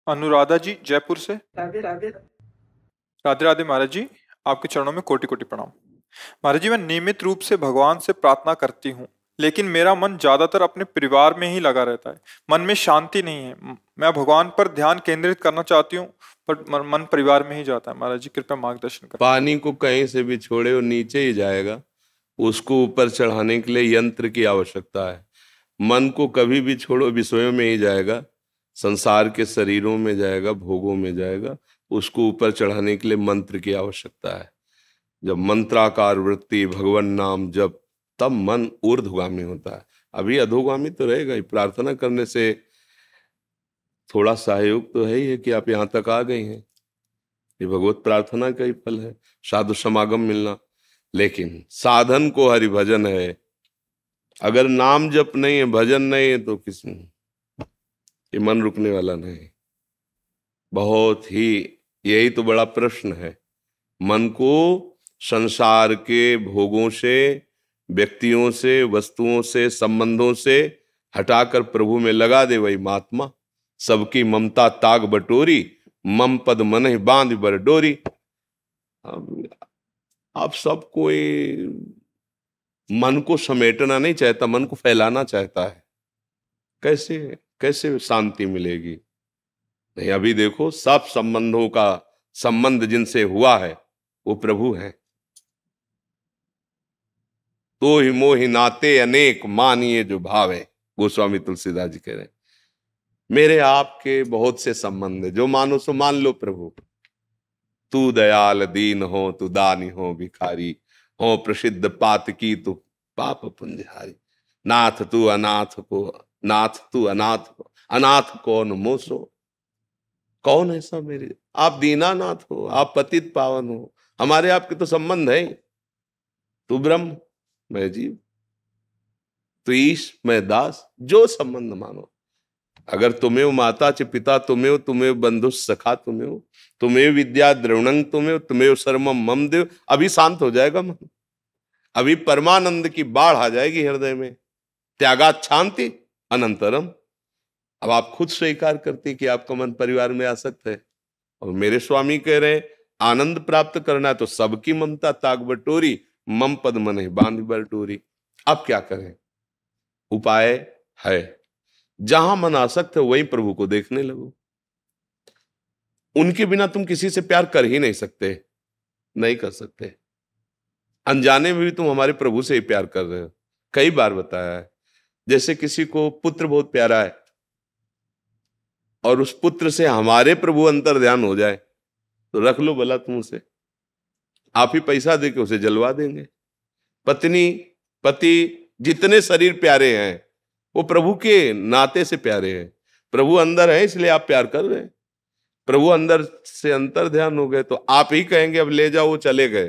अनुराधा जी जयपुर से। राधे राधे। राधे राधे महाराज जी, आपके चरणों में कोटि कोटि प्रणाम। महाराज जी, मैं नियमित रूप से भगवान से प्रार्थना करती हूँ, लेकिन मेरा मन ज्यादातर अपने परिवार में ही लगा रहता है। मन में शांति नहीं है। मैं भगवान पर ध्यान केंद्रित करना चाहती हूँ, पर मन परिवार में ही जाता है। महाराज जी कृपया मार्गदर्शन करें। पानी को कहीं से भी छोड़े वो नीचे ही जाएगा। उसको ऊपर चढ़ाने के लिए यंत्र की आवश्यकता है। मन को कभी भी छोड़ो, विषयों में ही जाएगा, संसार के शरीरों में जाएगा, भोगों में जाएगा। उसको ऊपर चढ़ाने के लिए मंत्र की आवश्यकता है। जब मंत्राकार वृत्ति, भगवान नाम जब, तब मन ऊर्ध्वगामी होता है। अभी अधोगामी तो रहेगा ही। प्रार्थना करने से थोड़ा सहयोग तो है ही है कि आप यहाँ तक आ गए हैं। ये भगवत प्रार्थना का ही फल है, साधु समागम मिलना। लेकिन साधन को हरि भजन है। अगर नाम जप नहीं है, भजन नहीं है, तो किस ये मन रुकने वाला नहीं। बहुत ही, यही तो बड़ा प्रश्न है। मन को संसार के भोगों से, व्यक्तियों से, वस्तुओं से, संबंधों से हटाकर प्रभु में लगा दे। वही महात्मा सबकी ममता ताग बटोरी, मम पद मन बांध बर डोरी। अब सब कोई मन को समेटना नहीं चाहता, मन को फैलाना चाहता है। कैसे कैसे शांति मिलेगी? नहीं, अभी देखो सब संबंधों का संबंध जिनसे हुआ है वो प्रभु हैं। तो ही मोहि नाते अनेक मानिए जो भाव है, गोस्वामी तुलसीदास जी कह रहे हैं। मेरे आपके बहुत से संबंध है, जो मानो सो मान लो प्रभु। तू दयाल दीन हो, तू दानी हो, भिखारी हो, प्रसिद्ध पातकी तू पाप पुंजहारी। नाथ तू अनाथ को, नाथ तू अनाथ को, अनाथ कौन मोसो। कौन ऐसा मेरे? आप दीनानाथ हो, आप पतित पावन हो, हमारे आपके तो संबंध है। तू ब्रह्म, मैं जीव, तू ईश, मैं दास, जो संबंध मानो। अगर तुम्हें माता च पिता तुम्हें बंधु सखा तुम्हें विद्या द्रवणंग तुम्हें सर्वम मम देव। अभी शांत हो जाएगा मन, अभी परमानंद की बाढ़ आ जाएगी हृदय में। त्यागात शांति अनंतरम। अब आप खुद स्वीकार करते कि आपका मन परिवार में आसक्त है, और मेरे स्वामी कह रहे आनंद प्राप्त करना है तो सबकी ममता ताग बटोरी, मम पद मन बांध बटोरी। अब क्या करें? उपाय है, जहां मन आसक्त है वहीं प्रभु को देखने लगो। उनके बिना तुम किसी से प्यार कर ही नहीं सकते, नहीं कर सकते। अनजाने में भी तुम हमारे प्रभु से ही प्यार कर रहे हो। कई बार बताया है, जैसे किसी को पुत्र बहुत प्यारा है और उस पुत्र से हमारे प्रभु अंतर ध्यान हो जाए तो रख लो भला तुम उसे, आप ही पैसा दे के उसे जलवा देंगे। पत्नी, पति, जितने शरीर प्यारे हैं वो प्रभु के नाते से प्यारे हैं। प्रभु अंदर है इसलिए आप प्यार कर रहे हैं। प्रभु अंदर से अंतर ध्यान हो गए तो आप ही कहेंगे अब ले जाओ, वो चले गए।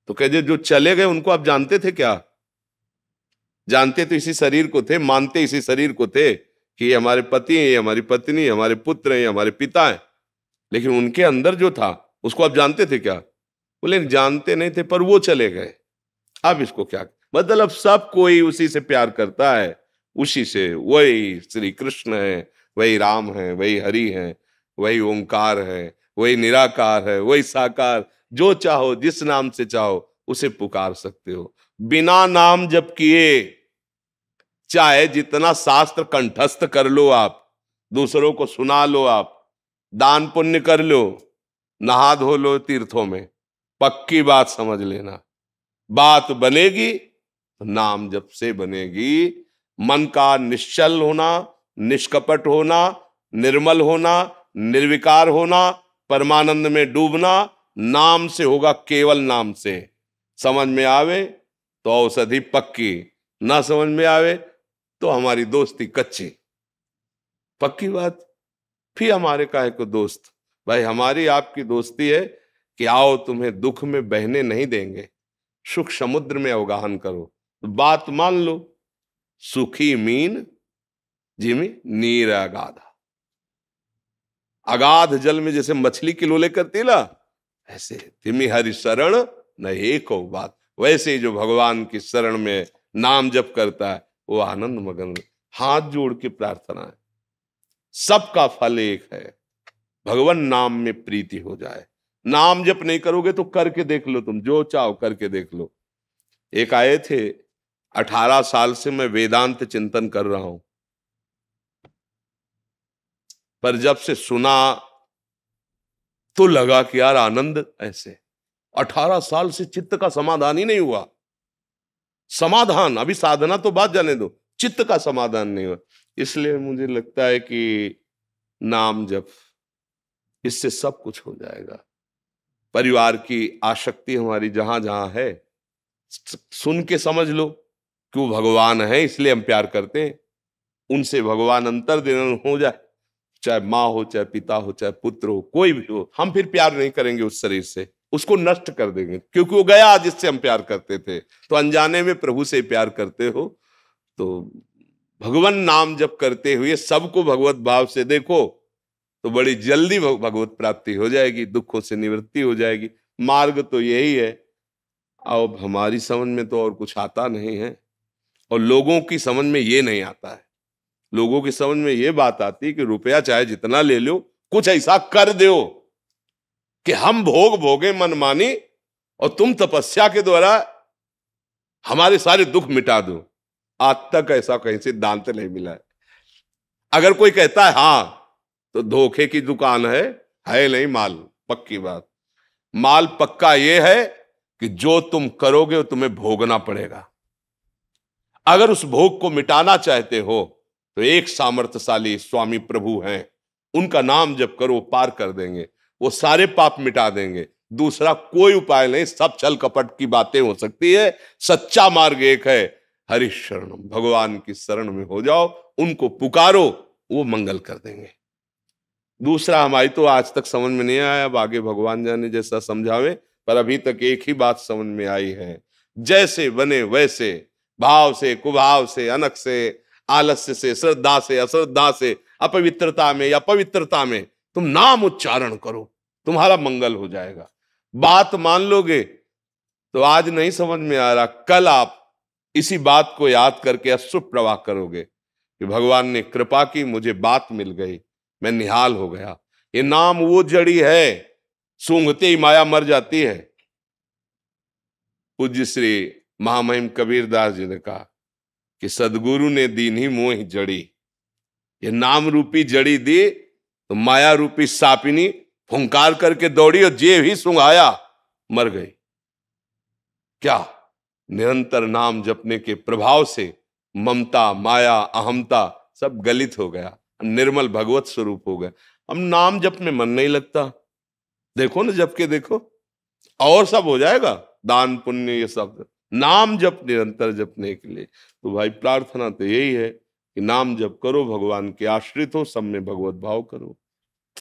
तो कहे जो चले गए उनको आप जानते थे क्या? जानते तो इसी शरीर को थे, मानते इसी शरीर को थे कि ये हमारे पति हैं, ये हमारी पत्नी, हमारे पुत्र हैं, ये हमारे पिता हैं। लेकिन उनके अंदर जो था उसको आप जानते थे क्या? बोले जानते नहीं थे, पर वो चले गए। अब इसको क्या मतलब? सब कोई उसी से प्यार करता है, उसी से। वही श्री कृष्ण है, वही राम है, वही हरि है, वही ओंकार है, वही निराकार है, वही साकार। जो चाहो, जिस नाम से चाहो उसे पुकार सकते हो। बिना नाम जप किए चाहे जितना शास्त्र कंठस्थ कर लो आप, दूसरों को सुना लो आप, दान पुण्य कर लो, नहा धो लो तीर्थों में, पक्की बात समझ लेना, बात बनेगी तो नाम जप से बनेगी। मन का निश्चल होना, निष्कपट होना, निर्मल होना, निर्विकार होना, परमानंद में डूबना नाम से होगा, केवल नाम से। समझ में आवे तो औषधि पक्की, ना समझ में आवे तो हमारी दोस्ती कच्ची। पक्की बात। फिर हमारे काहे को दोस्त? भाई हमारी आपकी दोस्ती है कि आओ तुम्हें दुख में बहने नहीं देंगे, सुख समुद्र में अवगाहन करो। तो बात मान लो। सुखी मीन जिमी नीर अगाधा। अगाध जल में जैसे मछली किलोले करती ना, ऐसे तिमी हरि शरण न एक बात। वैसे ही जो भगवान की शरण में नाम जप करता है वो आनंद मगन। हाथ जोड़ के प्रार्थना है, सबका फल एक है। भगवान नाम में प्रीति हो जाए। नाम जप नहीं करोगे तो करके देख लो, तुम जो चाहो करके देख लो। एक आए थे, 18 साल से मैं वेदांत चिंतन कर रहा हूं, पर जब से सुना तो लगा कि यार आनंद ऐसे। 18 साल से चित्त का समाधान ही नहीं हुआ। समाधान, अभी साधना तो बात जाने दो, चित्त का समाधान नहीं हुआ। इसलिए मुझे लगता है कि नाम जप, इससे सब कुछ हो जाएगा। परिवार की आसक्ति हमारी जहां जहां है, सुन के समझ लो कि वो भगवान है इसलिए हम प्यार करते हैं। उनसे भगवान अंतर्दिन हो जाए, चाहे माँ हो, चाहे पिता हो, चाहे पुत्र हो, कोई भी हो, हम फिर प्यार नहीं करेंगे उस शरीर से, उसको नष्ट कर देंगे, क्योंकि वो गया जिससे हम प्यार करते थे। तो अनजाने में प्रभु से प्यार करते हो तो भगवान नाम जप करते हुए सबको भगवत भाव से देखो तो बड़ी जल्दी भगवत प्राप्ति हो जाएगी, दुखों से निवृत्ति हो जाएगी। मार्ग तो यही है। अब हमारी समझ में तो और कुछ आता नहीं है, और लोगों की समझ में ये नहीं आता है। लोगों की समझ में ये बात आती है कि रुपया चाहे जितना ले लो, कुछ ऐसा कर दो कि हम भोग भोगे मनमानी, और तुम तपस्या के द्वारा हमारे सारे दुख मिटा दो। आज तक ऐसा कहीं सिद्धांत नहीं मिला है। अगर कोई कहता है हाँ तो धोखे की दुकान है नहीं माल, पक्की बात। माल पक्का ये है कि जो तुम करोगे वो तुम्हें भोगना पड़ेगा। अगर उस भोग को मिटाना चाहते हो तो एक सामर्थ्यशाली स्वामी प्रभु हैं, उनका नाम जप करो, पार कर देंगे, वो सारे पाप मिटा देंगे। दूसरा कोई उपाय नहीं, सब छल कपट की बातें हो सकती है। सच्चा मार्ग एक है, हरि शरणम, भगवान की शरण में हो जाओ, उनको पुकारो, वो मंगल कर देंगे। दूसरा हमारी तो आज तक समझ में नहीं आया, अब आगे भगवान जाने जैसा समझावे, पर अभी तक एक ही बात समझ में आई है, जैसे बने वैसे, भाव से, कुभाव से, अनक से, आलस्य से, श्रद्धा से, अश्रद्धा से, अपवित्रता में या पवित्रता में तुम नाम उच्चारण करो, तुम्हारा मंगल हो जाएगा। बात मान लोगे तो आज नहीं समझ में आ रहा, कल आप इसी बात को याद करके अश्रु प्रवाह करोगे कि भगवान ने कृपा की, मुझे बात मिल गई, मैं निहाल हो गया। ये नाम वो जड़ी है, सूंघते ही माया मर जाती है। पूज्य श्री महामहिम कबीरदास जी ने कहा कि सदगुरु ने दीन ही मोह जड़ी, ये नाम रूपी जड़ी दी तो माया रूपी सापिनी फुंकार करके दौड़ी और जे ही सुंघाया मर गई। क्या निरंतर नाम जपने के प्रभाव से ममता, माया, अहमता सब गलित हो गया, निर्मल भगवत स्वरूप हो गया। अब नाम जप में मन नहीं लगता, देखो ना जप के देखो, और सब हो जाएगा, दान पुण्य ये सब। नाम जप निरंतर जपने के लिए तो भाई प्रार्थना तो यही है कि नाम जप करो, भगवान के आश्रित हो, सब में भगवत भाव करो।